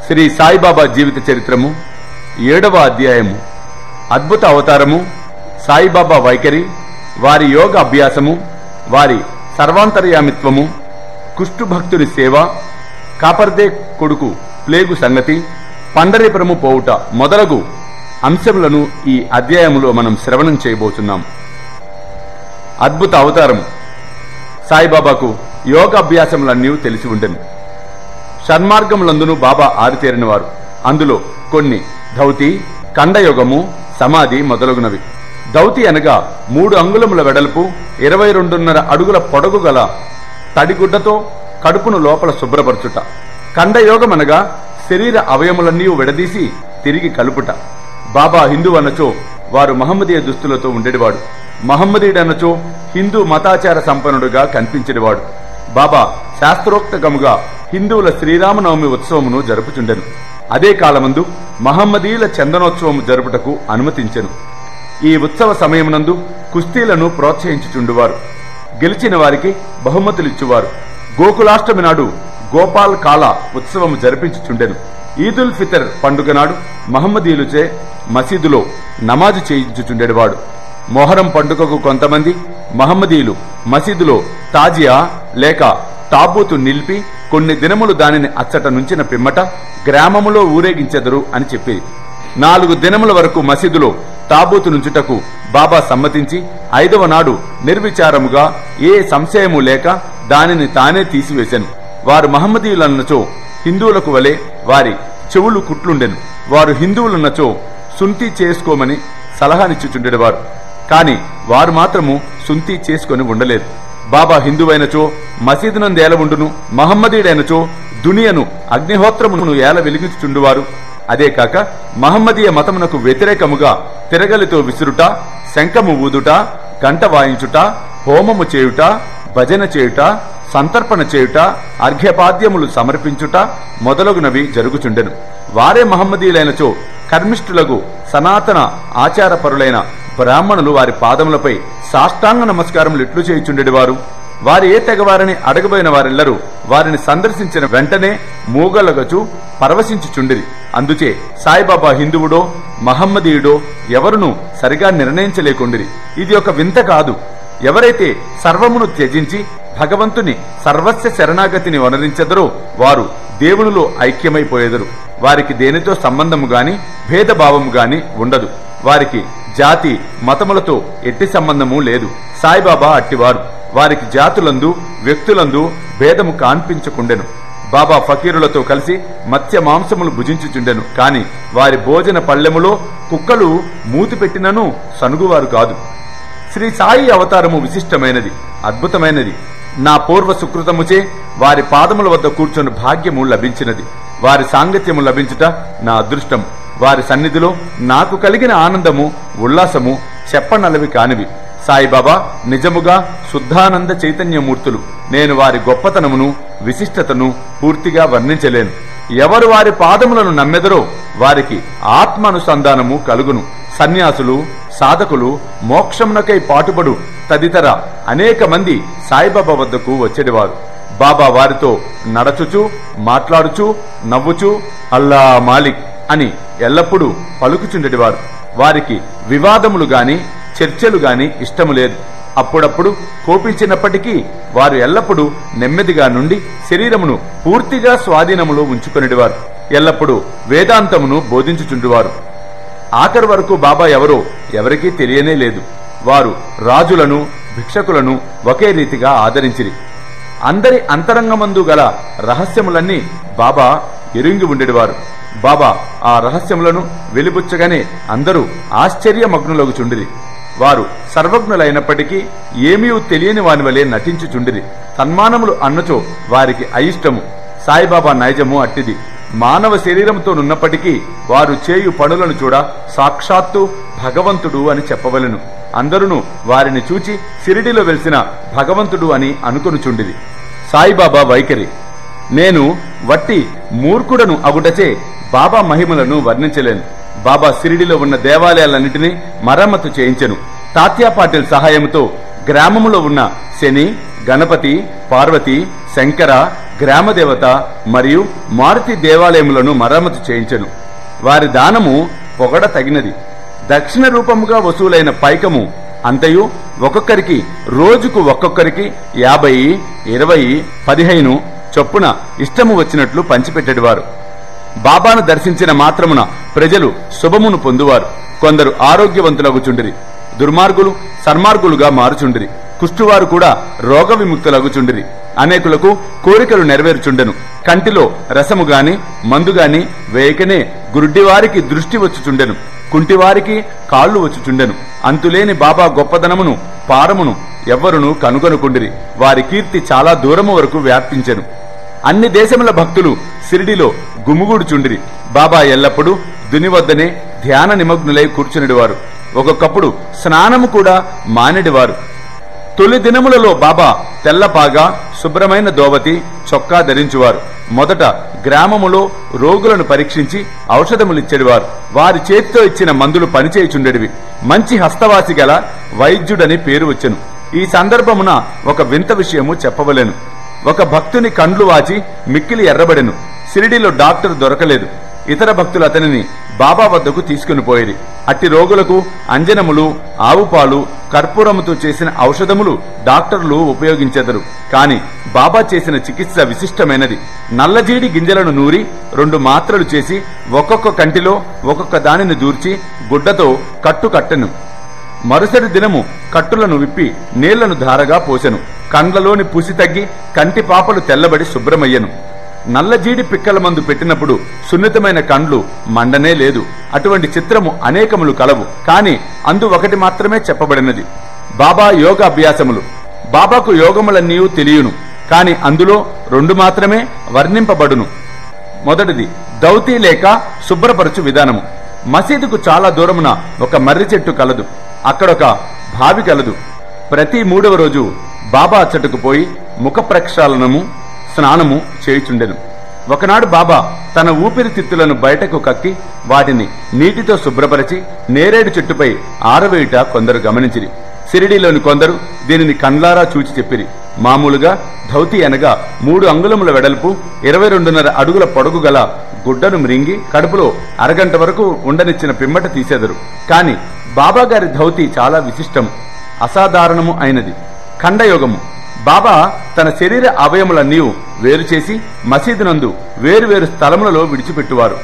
శ్రీ సాయిబాబా జీవిత చరిత్రము 7వ అధ్యాయము. అద్భుత అవతారము, సాయిబాబా వైఖరి, వారి యోగ అభ్యాసము, వారి సర్వాంతర్యామిత్వము, కుష్ఠుభక్తుని సేవ, కాపర్దే కొడుకు ప్లేగు సంగతి, పండరీపురము పోవుట మొదలగు అంశములను ఈ అధ్యాయములో మనం శ్రవణం చేయబోతున్నాం. అద్భుత అవతారము. సాయిబాబాకు యోగ అభ్యాసములన్నీ తెలిసి ఉండెను. షణ్మార్గములందును బాబా ఆరితేరినవారు. అందులో కొన్ని ధౌతి, కండయోగము, సమాధి మొదలగునవి. ధౌతి అనగా 3 అంగుళముల వెడల్పు, 22.5 అడుగుల పొడగు గల తడిగుడ్డతో కడుపును లోపల శుభ్రపరచుట. కండయోగమనగా శరీర అవయములన్నీ విడదీసి తిరిగి కలుపుట. బాబా హిందూ అన్నచో వారు మహమ్మదీయ దుస్తులతో ఉండేవాడు. మహమ్మదీయుడన్నచో హిందూ మతాచార సంపన్నుడుగా కనిపించేవాడు. బాబా శాస్త్రోక్తకముగా హిందువుల శ్రీరామనవమి ఉత్సవమును జరుపుచుండెను. అదే కాలమందు మహమ్మదీయుల చందనోత్సవము జరుపుటకు అనుమతించెను. ఈ ఉత్సవ సమయమునందు కుస్తీలను ప్రోత్సహించుచుండువారు. గెలిచిన వారికి బహుమతులిచ్చువారు. గోకులాష్టమి నాడు గోపాల్ కాలా ఉత్సవము జరిపించుచుండెను. ఈదుల్ ఫితర్ పండుగ నాడు మహమ్మదీయులచే మసీదులో నమాజు చేయించుచుండేవాడు. మొహరం పండుగకు కొంతమంది మహమ్మదీయులు మసీదులో తాజియా లేక తాబూతు నిలిపి కొన్ని దినములు దానిని అచ్చట నుంచిన పిమ్మట గ్రామములో ఊరేగించెదరు అని చెప్పి 4 దినముల వరకు మసీదులో తాబూతు నుంచుటకు బాబా సమ్మతించి 5వ నాడు నిర్విచారముగా ఏ సంశయము లేక దానిని తానే తీసివేశాను. వారు మహమ్మదీయులన్నచో హిందువులకు వలె వారి చెవులు కుట్లుండెను. వారు హిందువులన్నచో సుంతి చేసుకోమని సలహానిచ్చుచుండేవారు. కాని వారు మాత్రము సుంతి చేసుకొని ఉండలేదు. బాబా హిందువైనచో మసీదునందు ఏల ఉండును, మహమ్మదీయుడైనచో దునియను అగ్నిహోత్రమును ఏల వెలిగించుచుండువారు. అదే కాక మహమ్మదీయ మతమునకు వ్యతిరేకముగా తిరగలితో విసురుట, శంఖము ఊదుట, గంట వాయించుట, హోమము చేయుట, భజన చేయుట, సంతర్పణ చేయుట, అర్ఘ్యపాద్యములు సమర్పించుట మొదలగునవి జరుగుచుండెను. వారే మహమ్మదీయులైనచో కర్మిష్ఠులకు సనాతన ఆచారపరులైన బ్రాహ్మణులు వారి పాదములపై సాష్టాంగ నమస్కారములు ఇట్లు చేయుచుండేవారు. వారి ఏ తెగవారిని అడగబోయిన వారెల్లరూ వారిని సందర్శించిన వెంటనే మూగలగచు పరవశించుచుండిరి. అందుచే సాయిబాబా హిందువుడో మహమ్మదీయుడో ఎవరునూ సరిగా నిర్ణయించలేకుండిరి. ఇది ఒక వింత కాదు. ఎవరైతే సర్వమును త్యజించి భగవంతుని సర్వస్వ శరణాగతిని వనరించెదరో వారు దేవునిలో ఐక్యమైపోయేదరు. వారికి దేనితో సంబంధము గాని భేదభావము గాని ఉండదు. వారికి జాతి మతములతో ఎట్టి సంబంధము లేదు. సాయిబాబా అట్టివారు. వారికి జాతులందు వ్యక్తులందు భేదము కాన్పించకుండెను. బాబా ఫకీరులతో కలిసి మత్స్య మాంసములు భుజించుచుండెను. కాని వారి భోజన పళ్ళెములో కుక్కలు మూతి పెట్టినను సనుగువారు కాదు. శ్రీ సాయి అవతారము విశిష్టమైనది, అద్భుతమైనది. నా పూర్వ సుకృతముచే వారి పాదముల వద్ద కూర్చొని భాగ్యము లభించినది. వారి సాంగత్యము లభించుట నా అదృష్టం. వారి సన్నిధిలో నాకు కలిగిన ఆనందము ఉల్లాసము చెప్పనలవి కానివి. సాయిబాబా నిజముగా శుద్ధానంద చైతన్యమూర్తులు. నేను వారి గొప్పతనమును విశిష్టతను పూర్తిగా వర్ణించలేను. ఎవరు వారి పాదములను నమ్మెదరో వారికి ఆత్మానుసంధానము కలుగును. సన్యాసులు, సాధకులు, మోక్షమునకై పాటుపడు తదితర అనేక మంది సాయిబాబా వద్దకు వచ్చేవారు. బాబా వారితో నడచుచు, మాట్లాడుచు, నవ్వుచు అల్లా మాలిక్ అని ఎల్లప్పుడూ పలుకుచుండేవారు. వారికి వివాదములు గాని చర్చలు గాని ఇష్టము లేదు. అప్పుడప్పుడు కోపించినప్పటికీ వారు ఎల్లప్పుడూ నెమ్మదిగా నుండి శరీరమును పూర్తిగా స్వాధీనములో ఉంచుకునేవారు. ఎల్లప్పుడూ వేదాంతమును బోధించుచుండేవారు. ఆఖరి వరకు బాబా ఎవరో ఎవరికీ తెలియనే లేదు. వారు రాజులను, భిక్షకులను ఒకే రీతిగా ఆదరించిరి. అందరి అంతరంగమందు గల రహస్యములన్నీ బాబా ఎరుంగి ఉండేవారు. బాబా ఆ రహస్యములను వెలిబుచ్చగానే అందరూ ఆశ్చర్యమగ్నులగుచుండిరి. వారు సర్వజ్ఞులైనప్పటికీ ఏమీ తెలియని వాని వలె నటించుచుండిరి. సన్మానములు అన్నచో వారికి అయిష్టము. సాయిబాబా నైజము అట్టిది. మానవ శరీరంతోనున్నప్పటికీ వారు చేయు పనులను చూడ సాక్షాత్తు భగవంతుడు అని చెప్పవలెను. అందరూ వారిని చూచి షిరిడిలో వెలిసిన భగవంతుడు అని అనుకొనుచుండిరి. సాయిబాబా వైఖరి. నేను వట్టి మూర్ఖుడను అగుటచే బాబా మహిమలను వర్ణించలేను. బాబా షిరిడిలో ఉన్న దేవాలయాలన్నింటినీ మరమ్మతు చేయించెను. తాత్యా పాటిల్ సహాయంతో గ్రామములో ఉన్న శని, గణపతి, పార్వతి, శంకర, గ్రామదేవత మరియు మారుతి దేవాలయములను మరమ్మతు చేయించెను. వారి దానము పొగడ తగినది. దక్షిణ రూపముగా వసూలైన పైకము అంతయు ఒక్కొక్కరికి రోజుకు ఒక్కొక్కరికి 50, 20, 15 చొప్పున ఇష్టము వచ్చినట్లు పంచిపెట్టేవారు. బాబాను దర్శించిన మాత్రమున ప్రజలు శుభమును పొందువారు. కొందరు ఆరోగ్యవంతులగుచుండిరి, దుర్మార్గులు సన్మార్గులుగా మారుచుండిరి, కుష్ఠువారు కూడా రోగ విముక్తులగుచుండిరి. అనేకులకు కోరికలు నెరవేరుచుండెను. కంటిలో రసము గాని మందు గాని వేయకనే గుడ్డివారికి దృష్టి వచ్చుచుండెను, కుంటివారికి కాళ్లు వచ్చుచుండెను. అంతులేని బాబా గొప్పదనమును పారమును ఎవ్వరును కనుగొనుకుండిరి. వారి కీర్తి చాలా దూరము వరకు వ్యాపించెను. అన్ని దేశముల భక్తులు సిరిడిలో గుమిగూడుచుండిరి. బాబా ఎల్లప్పుడూ దుని వద్దనే ధ్యాన నిమగ్నులై కూర్చునిడివారు. ఒక్కొక్కప్పుడు స్నానము కూడా మానెడివారు. తొలి దినములలో బాబా తెల్లపాగా, శుభ్రమైన దోవతి, చొక్కా ధరించువారు. మొదట గ్రామములో రోగులను పరీక్షించి ఔషధములిచ్చేడివారు. వారి చేతితో ఇచ్చిన మందులు పనిచేయుచుండెడివి. మంచి హస్తవాసి గల వైద్యుడని పేరు వచ్చెను. ఈ సందర్భమున ఒక వింత విషయము చెప్పవలెను. ఒక భక్తుని కండ్లు వాచి మిక్కిలి ఎర్రబడెను. సిరిడిలో డాక్టర్ దొరకలేదు. ఇతర భక్తులు అతనిని బాబా వద్దకు తీసుకుని పోయిరి. అట్టి రోగులకు అంజనములు, ఆవుపాలు, కర్పూరముతో చేసిన ఔషధములు డాక్టర్లు ఉపయోగించెదరు. కాని బాబా చేసిన చికిత్స విశిష్టమైనది. నల్లజీడి గింజలను నూరి 2 మాత్రలు చేసి ఒక్కొక్క కంటిలో ఒక్కొక్క దానిని దూర్చి గుడ్డతో కట్టెను. మరుసటి దినము కట్టులను విప్పి నీళ్లను ధారగా పోసెను. కండ్లలోని పుసి తగ్గి కంటి పాపలు తెల్లబడి శుభ్రమయ్యను. నల్లజీడి పిక్కల మందు పెట్టినప్పుడు సున్నితమైన కండ్లు మండనే లేదు. అటువంటి చిత్రము అనేకములు కలవు. కాని అందు ఒకటి మాత్రమే చెప్పబడినది. బాబా యోగ అభ్యాసములు. బాబాకు యోగములన్నీ తెలియను, కాని అందులో 2 మాత్రమే వర్ణింపబడును. మొదటిది దౌతి లేక శుభ్రపరచు విధానము. మసీదుకు చాలా దూరమున ఒక మర్రి చెట్టు కలదు. అక్కడొక బావి కలదు. ప్రతి 3వ రోజు బాబా అచ్చటకు పోయి ముఖ ప్రక్షాళనము, స్నానము చేయుచుండెను. ఒకనాడు బాబా తన ఊపిరితిత్తులను బయటకు కక్కి వాటిని నీటితో శుభ్రపరిచి నేరేడు చెట్టుపై ఆరవేయుట కొందరు గమనించిరి. సిరిడిలోని కొందరు దీనిని కండ్లారా చూచి చెప్పిరి. మామూలుగా ధౌతి అనగా 3 అంగుళముల వెడల్పు, 22.5 అడుగుల పొడుగు గల గుడ్డను మ్రింగి కడుపులో అరగంట వరకు ఉండనిచ్చిన పిమ్మట తీసెదరు. కాని బాబాగారి ధౌతి చాలా విశిష్టము, అసాధారణము అయినది. ఖండయోగము. బాబా తన శరీర అవయములన్నీ వేరు చేసి మసీదునందు వేరువేరు స్థలములలో విడిచిపెట్టువారు.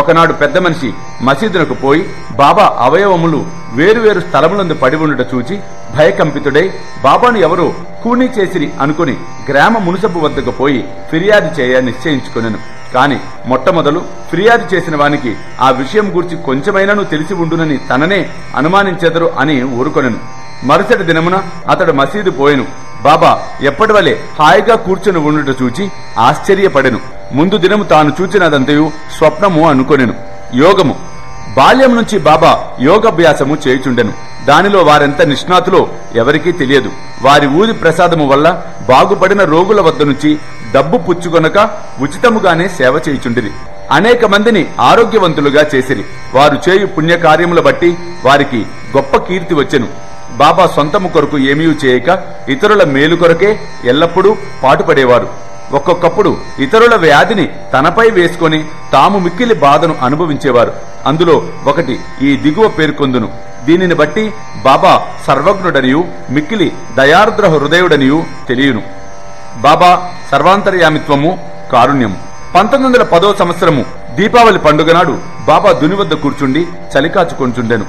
ఒకనాడు పెద్ద మనిషి మసీదునకు పోయి బాబా అవయవములు వేరువేరు స్థలములందు పడి ఉండుట చూచి భయకంపితుడై బాబాను ఎవరో కూనీ చేసిరి అనుకుని గ్రామ మునుసబు వద్దకు పోయి ఫిర్యాదు చేయ నిశ్చయించుకొనెను. కాని మొట్టమొదలు ఫిర్యాదు చేసిన వానికి ఆ విషయం గూర్చి కొంచెమైనను తెలిసి ఉండునని తననే అనుమానించెదరు అని ఊరుకొనెను. మరుసటి దినమున అతడు మసీదు పోయెను. బాబా ఎప్పటివలే హాయిగా కూర్చుని ఉండుట చూచి ఆశ్చర్యపడెను. ముందు దినము తాను చూచినదంతయు స్వప్నము అనుకొనెను. యోగము. బాల్యం నుంచి బాబా యోగాభ్యాసము చేయుచుండెను. దానిలో వారెంత నిష్ణాతులో ఎవరికీ తెలియదు. వారి ఊరి ప్రసాదము వల్ల బాగుపడిన రోగుల వద్ద నుంచి డబ్బు పుచ్చుకొనక ఉచితముగానే సేవ చేయుచుండిరి. అనేక మందిని ఆరోగ్యవంతులుగా చేసిరి. వారు చేయు పుణ్యకార్యముల బట్టి వారికి గొప్ప కీర్తి వచ్చెను. బాబా సొంతము కొరకు ఏమీ చేయక ఇతరుల మేలు కొరకే ఎల్లప్పుడూ పాటుపడేవారు. ఒక్కొక్కప్పుడు ఇతరుల వ్యాధిని తనపై వేసుకొని తాము మిక్కిలి బాధను అనుభవించేవారు. అందులో ఒకటి ఈ దిగువ పేర్కొందును. దీనిని బట్టి బాబా సర్వజ్ఞుడనియు మిక్కిలి దయార్ద్ర హృదయుడనియు తెలియను. బాబా సర్వాంతర్యామిత్వము, కారుణ్యము. 1910వ సంవత్సరము దీపావళి పండుగ నాడు బాబా దుని వద్ద కూర్చుండి చలికాచుకొంచుండెను.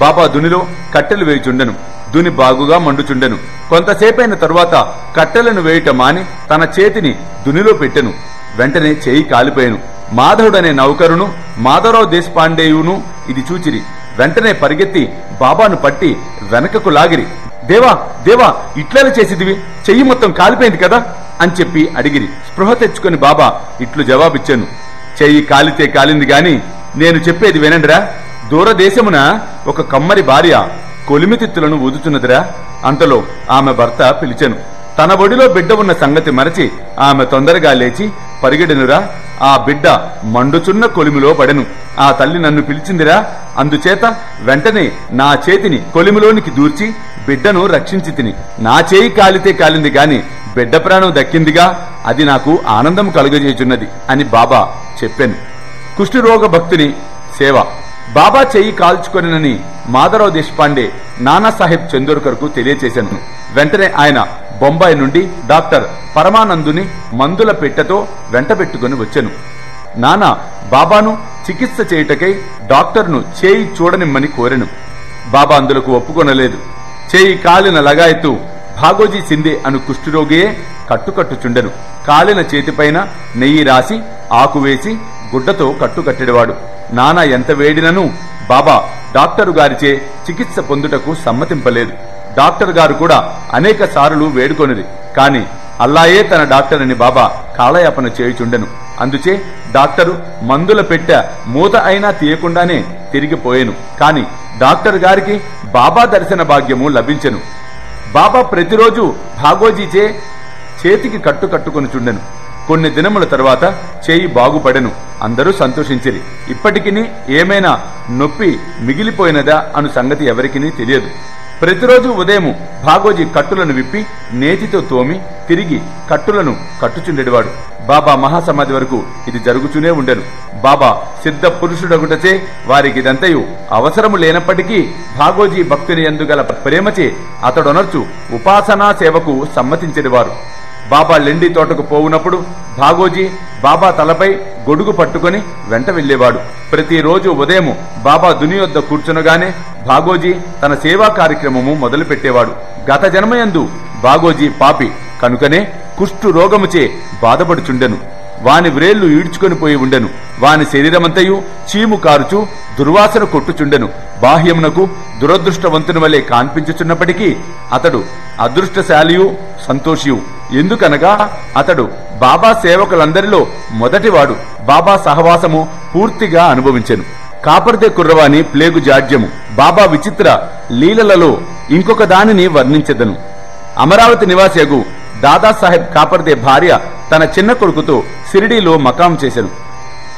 బాబా దునిలో కట్టెలు వేయుచుండెను. దుని బాగుగా మండుచుండెను. కొంతసేపైన తరువాత కట్టెలను వేయుట మాని తన చేతిని దునిలో పెట్టెను. వెంటనే చేయి కాలిపోయెను. మాధవుడనే నౌకరును మాధవరావు దేశపాండేయును ఇది చూచిరి. వెంటనే పరిగెత్తి బాబాను పట్టి వెనకకు లాగిరి. దేవా దేవా, ఇట్లా చేసిదివి, చెయ్యి మొత్తం కాలిపోయింది కదా అని చెప్పి అడిగిరి. స్పృహ తెచ్చుకొని బాబా ఇట్లు జవాబిచ్చాను. చెయ్యి కాలితే కాలింది గాని నేను చెప్పేది వినండిరా. దూరదేశమున ఒక కమ్మరి భార్య కొలిమితిత్తులను ఊదుతున్నదిరా. అంతలో ఆమె భర్త పిలిచెను. తన ఒడిలో బిడ్డ ఉన్న సంగతి మరచి ఆమె తొందరగా లేచి పరిగెడెనురా. ఆ బిడ్డ మండుచున్న కొలిమిలో పడెను. ఆ తల్లి నన్ను పిలిచిందిరా. అందుచేత వెంటనే నా చేతిని కొలిమిలోనికి దూర్చి బిడ్డను రక్షించి తిని. నా చేయి కాలితే కాలింది గాని బిడ్డ ప్రాణం దక్కిందిగా, అది నాకు ఆనందం కలుగజేయుచున్నది అని బాబా చెప్పాను. కుష్ఠరోగ భక్తుని సేవ. బాబా చెయ్యి కాల్చుకొనినని మాధవరావు దేశపాండే నానాసాహెబ్ చందోర్కర్కు తెలియచేశాను. వెంటనే ఆయన బొంబాయి నుండి డాక్టర్ పరమానందుని మందుల పెట్టెతో వెంటబెట్టుకుని వచ్చాను. నానా బాబాను చికిత్స చేయుటకై డాక్టర్ను చేయి చూడనిమ్మని కోరెను. బాబా అందులకు ఒప్పుకొనలేదు. చేయి కాలిన లగాయతు భాగోజీ సిందే అను కుష్ఠరోగియే కట్టుకట్టుచుండెను. కాలిన చేతిపైన నెయ్యి రాసి ఆకు వేసి గుడ్డతో కట్టుకట్టెడివాడు. నానా ఎంత వేడినను బాబా డాక్టరు గారిచే చికిత్స పొందుటకు సమ్మతింపలేదు. డాక్టర్ గారు కూడా అనేక సార్లు వేడుకొనిది. కాని అల్లాయే తన డాక్టర్ అని బాబా కాలయాపన చేయుచుండెను. అందుచే డాక్టరు మందుల పెట్టె మూత అయినా తీయకుండానే తిరిగిపోయెను. కాని డాక్టర్ గారికి బాబా దర్శన భాగ్యము లభించెను. బాబా ప్రతిరోజు భాగోజీచే చేతికి కట్టుకొనుచుండెను. కొన్ని దినముల తర్వాత చేయి బాగుపడెను. అందరూ సంతోషించిరి. ఇప్పటికిని ఏమైనా నొప్పి మిగిలిపోయినదా అను సంగతి ఎవరికిని తెలియదు. ప్రతిరోజు ఉదయం భాగోజీ కట్టులను విప్పి నేతితో తోమి తిరిగి కట్టులను కట్టుచుండెడివాడు. బాబా మహాసమాధి వరకు ఇది జరుగుతూనే ఉండెను. బాబా సిద్ధ పురుషుడగుటచే వారికిదంతయు అవసరము లేనప్పటికీ భాగోజీ భక్తుని యందుగల ప్రేమచే అతడొనర్చు ఉపాసనా సేవకు సమ్మతించెడివారు. బాబా లెండి తోటకు పోవునప్పుడు భాగోజీ బాబా తలపై గొడుగు పట్టుకుని వెంట వెళ్లేవాడు. ప్రతిరోజు ఉదయం బాబా దుని వద్ద కూర్చునగానే భాగోజీ తన సేవా కార్యక్రమము మొదలుపెట్టేవాడు. గత జన్మయందు భాగోజీ పాపి కనుకనే కుష్ఠు రోగముచే బాధపడుచుండెను. వాని వ్రేళ్లు ఈడ్చుకొని పోయి ఉండెను. వాని శరీరమంతయు చీము కారుచు దుర్వాసన కొట్టుచుండెను. బాహ్యమునకు దురదృష్టవంతుని వలె కాన్పించుచున్నప్పటికీ అతడు అదృష్టశాలియు సంతోషియు. ఎందుకనగా అతడు బాబా సేవకులందరిలో మొదటివాడు. బాబా సహవాసము పూర్తిగా అనుభవించెను. కాపర్దే కుర్రవాని ప్లేగు జాడ్యము. బాబా విచిత్ర లీలలలో ఇంకొక దానిని వర్ణించెదను. అమరావతి నివాసియగు దాదాసాహెబ్ కాపర్దే భార్య తన చిన్న కొడుకుతో సిరిడీలో మకాం చేసెను.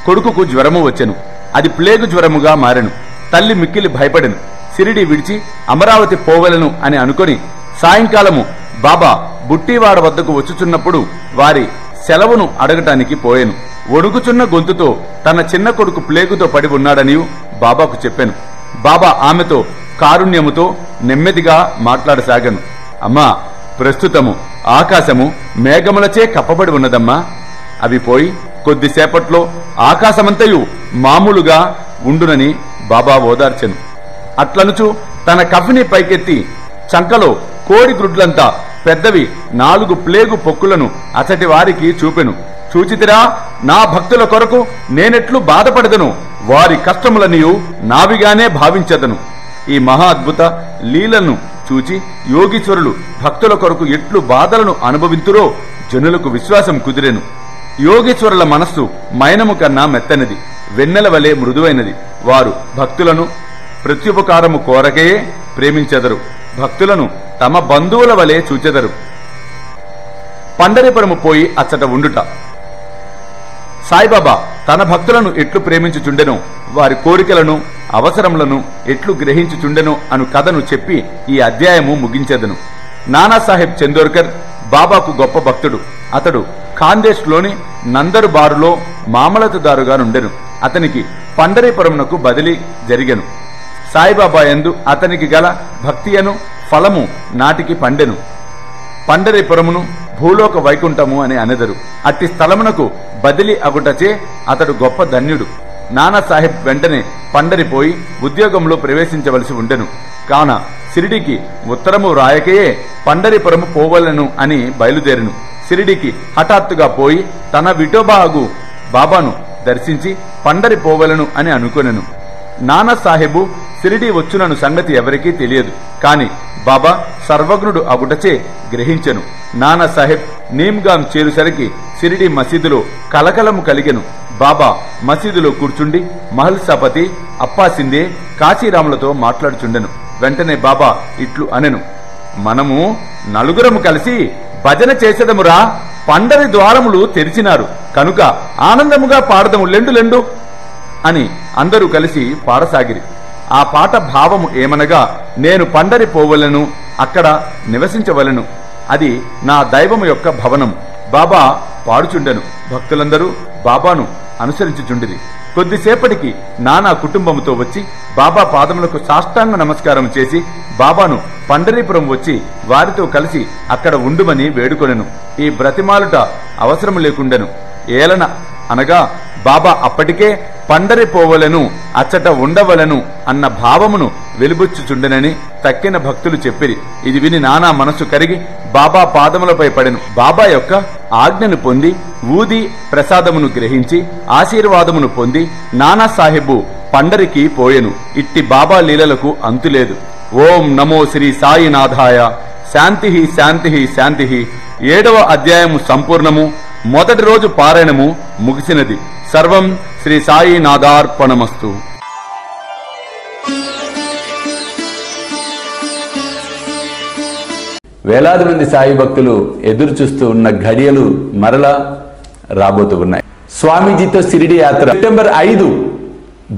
కొడుకుకు జ్వరము వచ్చెను. అది ప్లేగు జ్వరముగా మారెను. తల్లి మిక్కిలి భయపడెను. సిరిడి విడిచి అమరావతి పోవలను అని అనుకొని సాయంకాలము బాబా బుట్టివాడ వద్దకు వచ్చుచున్నప్పుడు వారి సెలవును అడగటానికి పోయెను. ఒడుగుచున్న గొంతుతో తన చిన్న కొడుకు ప్లేగుతో పడి ఉన్నాడని బాబాకు చెప్పాను. బాబా ఆమెతో కారుణ్యముతో నెమ్మదిగా మాట్లాడసాగాను. అమ్మా, ప్రస్తుతము ఆకాశము మేఘములచే కప్పబడి ఉన్నదమ్మా. అవి పోయి కొద్దిసేపట్లో ఆకాశమంతయు మామూలుగా ఉండునని బాబా ఓదార్చెను. అట్లనుచు తన కఫిని పైకెత్తి చంకలో కోడి గ్రుడ్లంతా పెద్దవి 4 ప్లేగు పొక్కులను అచటి వారికి చూపెను. చూచితిరా, నా భక్తుల కొరకు నేనెట్లు బాధపడదను, వారి కష్టములనియు నావిగానే భావించదను. ఈ మహా అద్భుత లీలను చూచి యోగీశ్వరులు భక్తుల కొరకు ఎట్లు బాధలను అనుభవింతురో జనులకు విశ్వాసం కుదిరెను. యోగీశ్వరుల మనస్సు మైనము కన్నా మెత్తనిది, వెన్నెల వలె మృదువైనది. వారు భక్తులను ప్రత్యుపకారము కోరకే ప్రేమించెదరు. భక్తులను తమ బంధువుల వలె చూచెదరు. పండరిపురము పోయి అచ్చట ఉండుట. సాయిబాబా తన భక్తులను ఎట్లు ప్రేమించుచుండెనో, వారి కోరికలను అవసరములను ఎట్లు గ్రహించుచుండెనో అను కథను చెప్పి ఈ అధ్యాయము ముగించెదను. నానాసాహెబ్ చందోర్కర్ బాబాకు గొప్ప భక్తుడు. అతడు ఖాందేశ్లోని నందరు బారులో మామలతుదారుగా నుండెను. అతనికి పండరీపురమునకు బదిలీ జరిగెను. సాయిబాబా యందు అతనికి గల భక్తియను ఫలము నాటికి పండెను. పండరీపురమును భూలోక వైకుంఠము అని అనెదరు. అట్టి స్థలమునకు బదిలీ అగుటచే అతడు గొప్ప ధన్యుడు. నానాసాహెబ్ వెంటనే పండరిపోయి ఉద్యోగంలో ప్రవేశించవలసి ఉండెను. కావున సిరిడికి ఉత్తరము రాయకయే పండరీపురము పోవలను అని బయలుదేరెను. సిరిడికి హఠాత్తుగా పోయి తన విఠోబాగు బాబాను దర్శించి పండరి పోవలను అని అనుకొనెను. నానాసాహెబు సిరిడి వచ్చునను సంగతి ఎవరికీ తెలియదు. కాని బాబా సర్వజ్ఞుడు అగుటచే గ్రహించెను. నానాసాహెబ్ నీమ్గాం చేరుసరికి సిరిడి మసీదులో కలకలము కలిగెను. బాబా మసీదులో కూర్చుండి మహల్సాపతి అప్పాసిందే కాశీరాములతో మాట్లాడుచుండెను. వెంటనే బాబా ఇట్లు అనెను, మనము నలుగురము కలిసి భజన చేసేదమురా. పండరి ద్వారములు తెరిచినారు కనుక ఆనందముగా పాడదము, లెండు లెండు అని అందరూ కలిసి పాడసాగిరి. ఆ పాట భావము ఏమనగా, నేను పండరి పోవలను, అక్కడ నివసించవలను, అది నా దైవము యొక్క భవనం. బాబా పాడుచుండెను. భక్తులందరూ బాబాను అనుసరించుచుండిరి. కొద్దిసేపటికి నానా కుటుంబముతో వచ్చి బాబా పాదములకు సాష్టాంగ నమస్కారం చేసి బాబాను పండరీపురం వచ్చి వారితో కలిసి అక్కడ ఉండుమని వేడుకొనెను. ఈ బ్రతిమాలుట అవసరం లేకుండెను. ఏలన అనగా బాబా అప్పటికే పండరి పోవలను, అచ్చట ఉండవలను అన్న భావమును వెలుబుచ్చుచుండెనని తక్కిన భక్తులు చెప్పిరి. ఇది విని నానా మనసు కరిగి బాబా పాదములపై పడెను. బాబా యొక్క ఆజ్ఞను పొంది ఊది ప్రసాదమును గ్రహించి ఆశీర్వాదమును పొంది నానా సాహెబు పండరికి పోయెను. ఇట్టి బాబా లీలలకు అంతులేదు. ఓం నమో శ్రీ సాయినాథాయ. శాంతి శాంతి శాంతి. 7వ అధ్యాయము సంపూర్ణము. మొదటి రోజు పారాయణము ముగిసినది. సర్వం శ్రీ సాయినాథార్పణమస్తు. వేలాది మంది సాయి భక్తులు ఎదురు చూస్తూ ఉన్న ఘడియలు మరలా రాబోతూ ఉన్నాయి. స్వామీజీతో షిరిడి యాత్ర సెప్టెంబర్ 5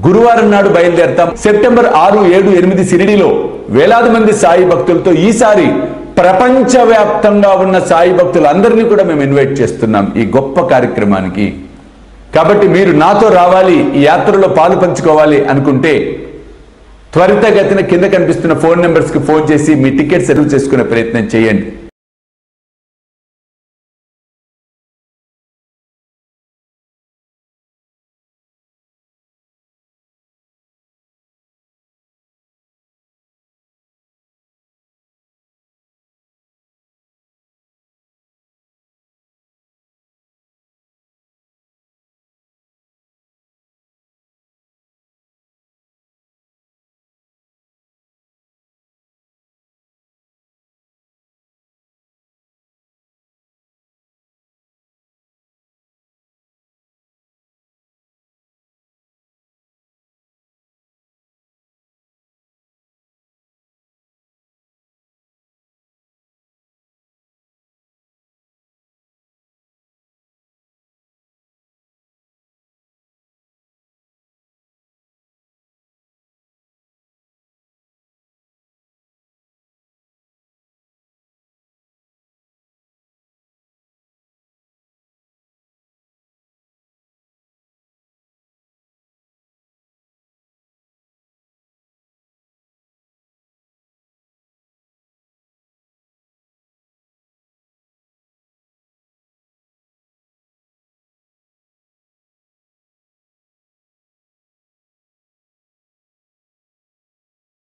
గురువారం నాడు బయలుదేరతాం. సెప్టెంబర్ 6, 7, 8 షిరిడిలో వేలాది మంది సాయి భక్తులతో ఈసారి ప్రపంచవ్యాప్తంగా ఉన్న సాయి భక్తులందరినీ కూడా మేము ఇన్వైట్ చేస్తున్నాం ఈ గొప్ప కార్యక్రమానికి. కాబట్టి మీరు నాతో రావాలి, ఈ యాత్రలో పాలు పంచుకోవాలి అనుకుంటే త్వరితగతిన కింద కనిపిస్తున్న ఫోన్ నెంబర్స్కి ఫోన్ చేసి మీ టికెట్స్ రిజర్వ్ చేసుకునే ప్రయత్నం చేయండి.